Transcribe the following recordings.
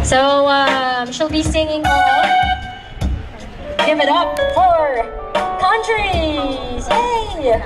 So, she'll be singing all. Give it up for Countries! Hey!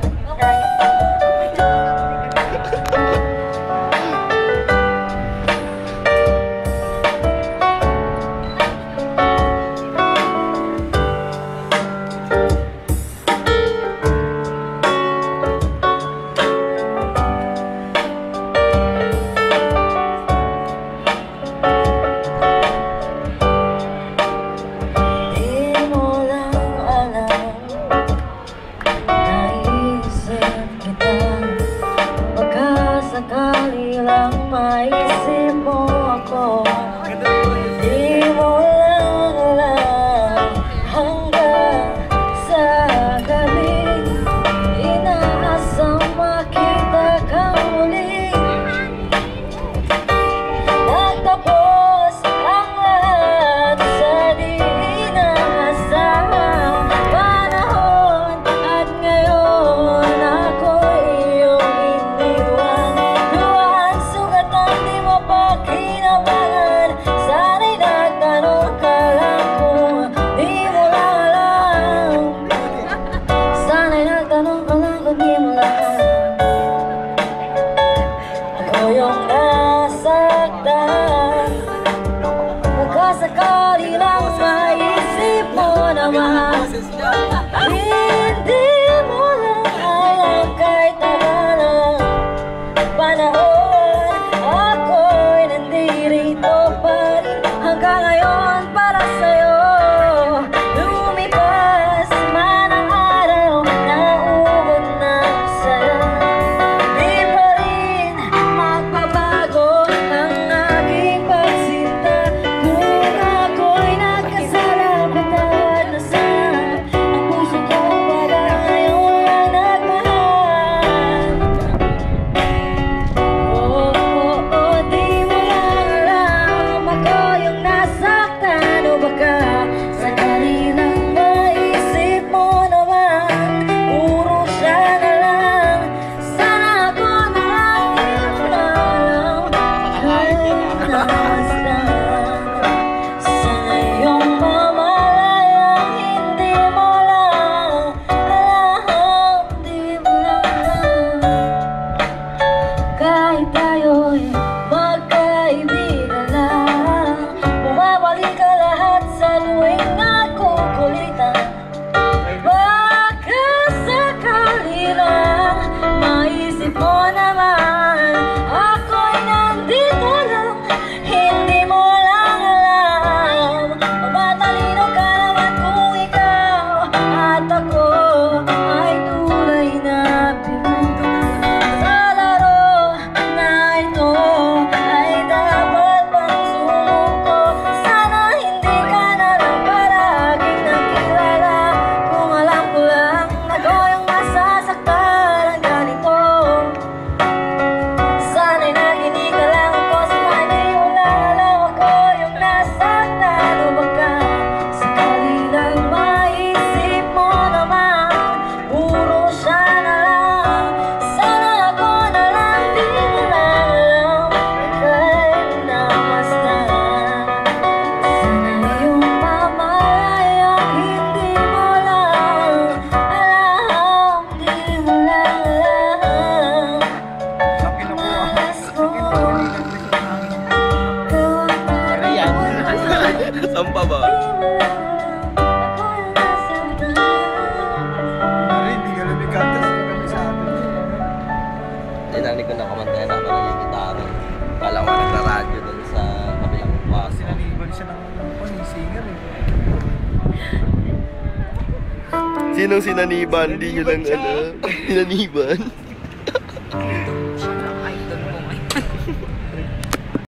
Sakali lang maisip mo ako, di mo lang alam hanggang sa gabi, inaasang makita ka muli. Nagtapos ang lahat sa di inaasahang panahon, at ngayon ako'y iyong iniwan. Kinabangan, sana'y nagtanong ka lang kung di mo lang alam. Sana'y nagtanong ka lang kung di mo lang alam. Ako yung nasaktan, magkasakali lang maisip mo naman. Hindi mo lang alam kahit tagal ng panahon. Hanggang ngayon para sa'yo, lumipas man ang araw, nauubod na saya. Di pa rin magbabago ang aking pagsinta. Kung ako'y nagkasala, patawad na sana. Ang puso ko para ngayon lang nagmahal. Di mo lang alam, ako yung nasaktan. O baka sakali lang maisip mo naman, puro siya na lang. Sana ako na lang, di mo na alam kahit nasaan. Sana iyong mamalayang hindi mo lang alam, di mo lang alam. Kahit tayo'y magkaibigan lang, bumabalik ka lahat sa tuwing nakukulitan. Baka sakali lang maisip mo naman, ako'y nandito lang, hindi mo lang alam. Matalino ka naman kung ikaw at ako ay tunay na pinuto. Sa laro na ito ay dapat pang sumuko. Sana hindi ka na lang paraging nakilala. Kung alam ko lang ako yung masasaktan ng ganito, sana'y nakinig ka lang ako. Sana hindi mo lang alam, ako yung nasaktan. O baka sakali lang maisip mo naman, puro siya na lang. Sana ako na lang, di mo lang alam kahit namasdan. Sana yung mamalayang hindi mo lang alam, di mo lang alam. Malas ko, ikaw ang Saan pa ba? ako yung nasaktan. Hindi ka lumikata kami sa atin. Tinani ko na kamantayan na pala yung gitara. Kala ko nagra-radyo dun sa kabilang klase. Sinaniban siya ng singer eh. Sinong sinaniban? Hindi nyo lang alam. Sinaniban?